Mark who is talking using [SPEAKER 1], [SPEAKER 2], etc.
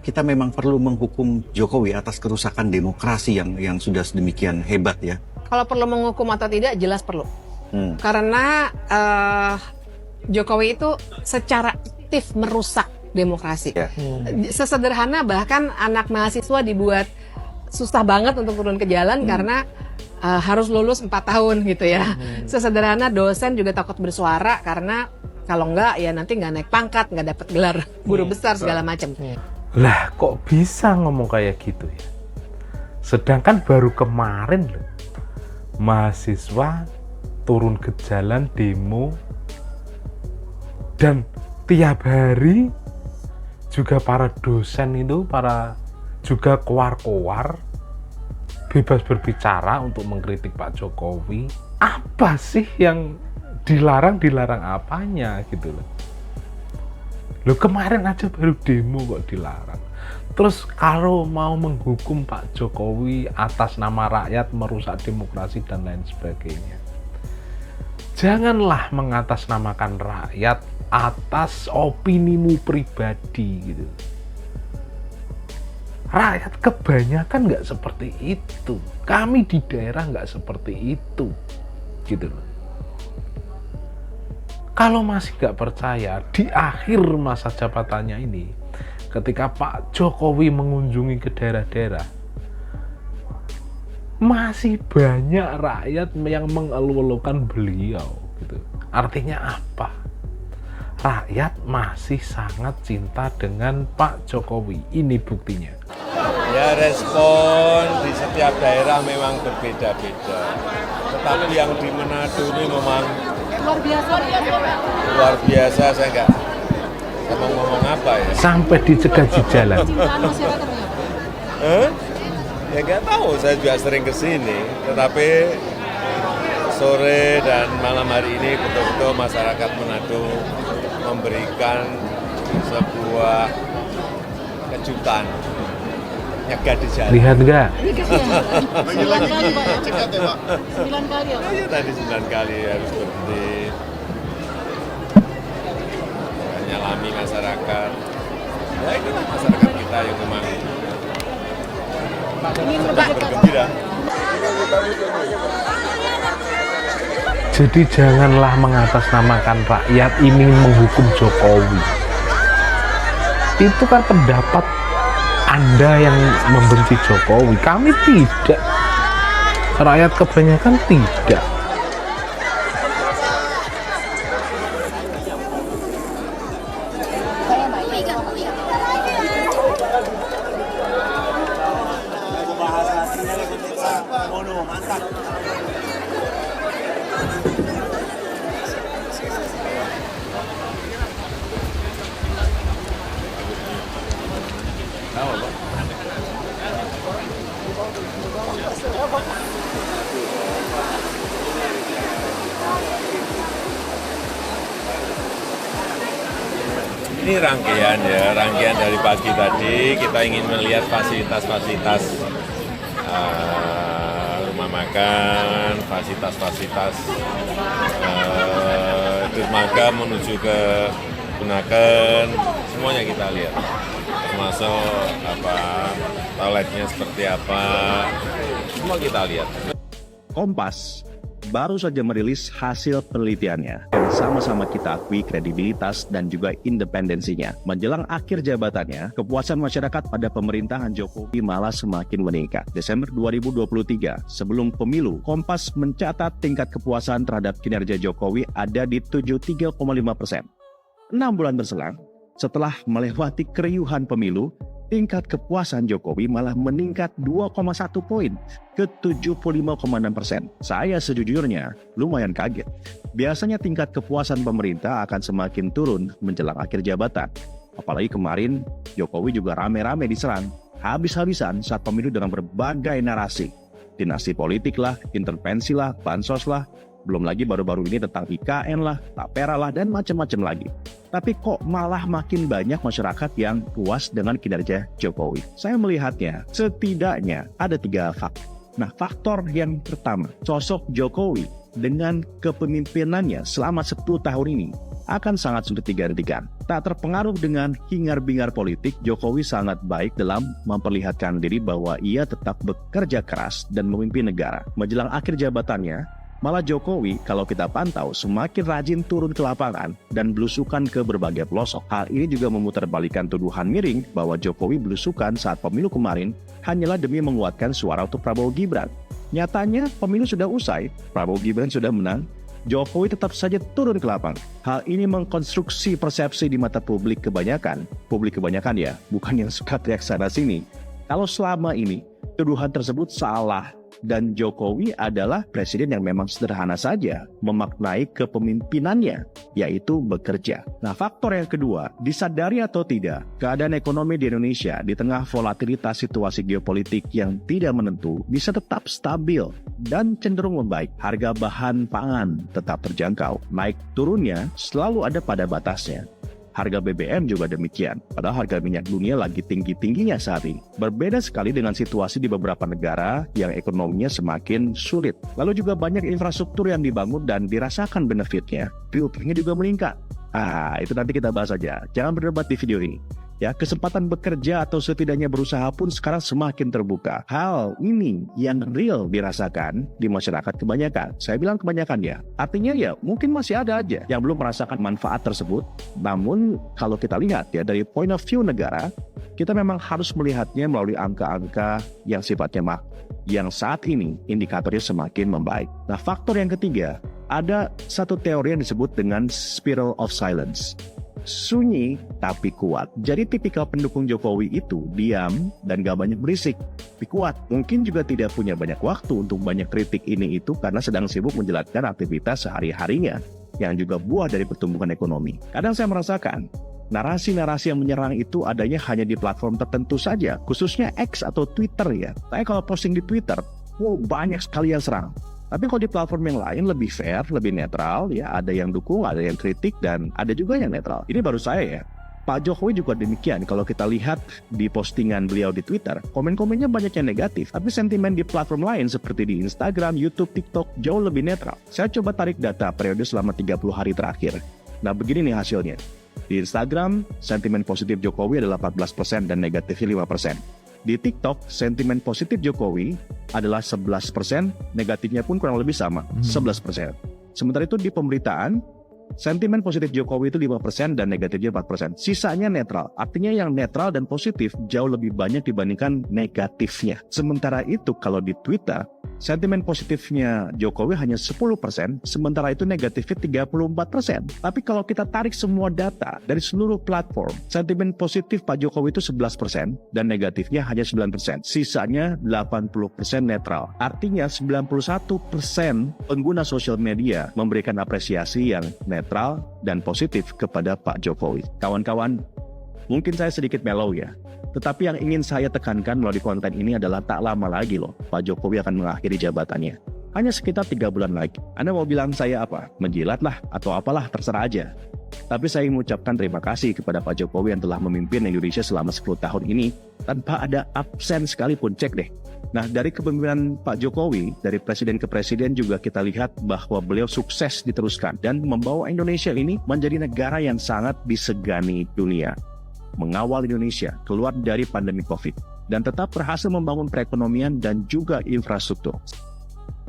[SPEAKER 1] Kita memang perlu menghukum Jokowi atas kerusakan demokrasi yang sudah sedemikian hebat ya.
[SPEAKER 2] Kalau perlu menghukum atau tidak, jelas perlu. Karena Jokowi itu secara aktif merusak demokrasi. Sesederhana bahkan anak mahasiswa dibuat susah banget untuk turun ke jalan karena harus lulus 4 tahun gitu ya. Sesederhana dosen juga takut bersuara karena kalau enggak ya nanti nggak naik pangkat, nggak dapat gelar guru besar segala macam.
[SPEAKER 3] Lah kok bisa ngomong kayak gitu ya? Sedangkan baru kemarin loh, mahasiswa turun ke jalan demo, dan tiap hari juga para dosen itu, juga koar-koar bebas berbicara untuk mengkritik Pak Jokowi. Apa sih yang dilarang apanya gitu loh. Loh kemarin aja baru demo kok dilarang. Terus kalau mau menghukum Pak Jokowi atas nama rakyat merusak demokrasi dan lain sebagainya, janganlah mengatasnamakan rakyat atas opinimu pribadi gitu. Rakyat kebanyakan nggak seperti itu. Kami di daerah nggak seperti itu gitu loh. Kalau masih nggak percaya, di akhir masa jabatannya ini, ketika Pak Jokowi mengunjungi ke daerah-daerah, masih banyak rakyat yang mengeluh-elukan beliau. Gitu. Artinya apa? Rakyat masih sangat cinta dengan Pak Jokowi. Ini buktinya.
[SPEAKER 4] Ya, respon di setiap daerah memang berbeda-beda. Tetapi yang di Manado ini memang luar biasa. Saya nggak mau ngomong apa ya.
[SPEAKER 3] Sampai dicegat di jalan.
[SPEAKER 4] Ya nggak tahu, saya juga sering ke sini. Tetapi sore dan malam hari ini betul-betul masyarakat Manado memberikan sebuah kejutan. Nyegah di jalan.
[SPEAKER 3] Lihat nggak?
[SPEAKER 5] 9 kali Pak ya? Cekat ya Pak? 9 kali ya Pak?
[SPEAKER 4] Ya tadi 9 kali harus berhenti. Menyalami masyarakat. Ya itulah masyarakat kita yang memang bergembira.
[SPEAKER 3] Jadi janganlah mengatasnamakan rakyat ingin menghukum Jokowi. Itu kan pendapat Anda yang membenci Jokowi. Kami tidak. Rakyat kebanyakan tidak.
[SPEAKER 4] Ini rangkaian dari pagi tadi kita ingin melihat fasilitas-fasilitas rumah makan, fasilitas-fasilitas dermaga menuju ke Bunaken, semuanya kita lihat, termasuk toiletnya seperti apa, semua kita lihat.
[SPEAKER 1] Kompas baru saja merilis hasil penelitiannya dan sama-sama kita akui kredibilitas dan juga independensinya. Menjelang akhir jabatannya, kepuasan masyarakat pada pemerintahan Jokowi malah semakin meningkat. Desember 2023, sebelum pemilu, Kompas mencatat tingkat kepuasan terhadap kinerja Jokowi ada di 73,5%. 6 bulan berselang, setelah melewati keriuhan pemilu, tingkat kepuasan Jokowi malah meningkat 2,1 poin ke 75,6%. Saya sejujurnya lumayan kaget. Biasanya tingkat kepuasan pemerintah akan semakin turun menjelang akhir jabatan. Apalagi kemarin Jokowi juga rame-rame diserang habis-habisan saat pemilu dengan berbagai narasi. Dinasti politik lah, intervensi lah, bansos lah, belum lagi baru-baru ini tentang IKN lah, tapera lah, dan macam-macam lagi. Tapi kok malah makin banyak masyarakat yang puas dengan kinerja Jokowi? Saya melihatnya setidaknya ada 3 faktor. Nah, faktor yang pertama, sosok Jokowi dengan kepemimpinannya selama 10 tahun ini akan sangat sulit digantikan. Tak terpengaruh dengan hingar-bingar politik, Jokowi sangat baik dalam memperlihatkan diri bahwa ia tetap bekerja keras dan memimpin negara. Menjelang akhir jabatannya, malah Jokowi kalau kita pantau semakin rajin turun ke lapangan dan belusukan ke berbagai pelosok. Hal ini juga memutarbalikkan tuduhan miring bahwa Jokowi belusukan saat pemilu kemarin hanyalah demi menguatkan suara untuk Prabowo Gibran. Nyatanya pemilu sudah usai, Prabowo Gibran sudah menang, Jokowi tetap saja turun ke lapangan. Hal ini mengkonstruksi persepsi di mata publik kebanyakan ya, bukan yang suka teriak sana sini. Kalau selama ini tuduhan tersebut salah dan Jokowi adalah presiden yang memang sederhana saja memaknai kepemimpinannya, yaitu bekerja. Nah, faktor yang kedua, disadari atau tidak, keadaan ekonomi di Indonesia di tengah volatilitas situasi geopolitik yang tidak menentu bisa tetap stabil dan cenderung membaik. Harga bahan pangan tetap terjangkau, naik turunnya selalu ada pada batasnya. Harga BBM juga demikian, padahal harga minyak dunia lagi tinggi-tingginya saat ini. Berbeda sekali dengan situasi di beberapa negara yang ekonominya semakin sulit. Lalu juga banyak infrastruktur yang dibangun dan dirasakan benefitnya. PUP-nya juga meningkat. Itu nanti kita bahas saja. Jangan berdebat di video ini. Ya, kesempatan bekerja atau setidaknya berusaha pun sekarang semakin terbuka. Hal ini yang real dirasakan di masyarakat kebanyakan. Saya bilang kebanyakan ya. Artinya ya mungkin masih ada aja yang belum merasakan manfaat tersebut. Namun kalau kita lihat ya dari point of view negara, kita memang harus melihatnya melalui angka-angka yang sifatnya yang saat ini indikatornya semakin membaik. Nah, faktor yang ketiga, ada satu teori yang disebut dengan spiral of silence. Sunyi tapi kuat. Jadi tipikal pendukung Jokowi itu diam dan gak banyak berisik, tapi kuat. Mungkin juga tidak punya banyak waktu untuk banyak kritik ini itu karena sedang sibuk menjalankan aktivitas sehari-harinya yang juga buah dari pertumbuhan ekonomi. Kadang saya merasakan narasi-narasi yang menyerang itu adanya hanya di platform tertentu saja, khususnya X atau Twitter ya. Saya kalau posting di Twitter, banyak sekali yang serang. Tapi kalau di platform yang lain lebih fair, lebih netral, ya ada yang dukung, ada yang kritik, dan ada juga yang netral. Ini baru saya ya. Pak Jokowi juga demikian. Kalau kita lihat di postingan beliau di Twitter, komen-komennya banyak yang negatif. Tapi sentimen di platform lain seperti di Instagram, YouTube, TikTok jauh lebih netral. Saya coba tarik data periode selama 30 hari terakhir. Nah, begini nih hasilnya. Di Instagram, sentimen positif Jokowi adalah 14% dan negatifnya 5%. Di TikTok, sentimen positif Jokowi adalah 11%, negatifnya pun kurang lebih sama, 11%. Sementara itu di pemberitaan, sentimen positif Jokowi itu 5% dan negatifnya 4%. Sisanya netral, artinya yang netral dan positif jauh lebih banyak dibandingkan negatifnya. Sementara itu kalau di Twitter, sentimen positifnya Jokowi hanya 10%, sementara itu negatifnya 34%. Tapi kalau kita tarik semua data dari seluruh platform, sentimen positif Pak Jokowi itu 11% dan negatifnya hanya 9%. Sisanya 80% netral. Artinya 91% pengguna sosial media memberikan apresiasi yang netral dan positif kepada Pak Jokowi. Kawan-kawan, mungkin saya sedikit mellow ya. Tetapi yang ingin saya tekankan melalui konten ini adalah tak lama lagi loh Pak Jokowi akan mengakhiri jabatannya. Hanya sekitar 3 bulan lagi. Anda mau bilang saya apa? Menjilat lah atau apalah, terserah aja. Tapi saya ingin mengucapkan terima kasih kepada Pak Jokowi yang telah memimpin Indonesia selama 10 tahun ini tanpa ada absen sekalipun. Cek deh. Nah, dari kepemimpinan Pak Jokowi, dari presiden ke presiden juga kita lihat bahwa beliau sukses diteruskan dan membawa Indonesia ini menjadi negara yang sangat disegani dunia. Mengawal Indonesia keluar dari pandemi COVID dan tetap berhasil membangun perekonomian dan juga infrastruktur.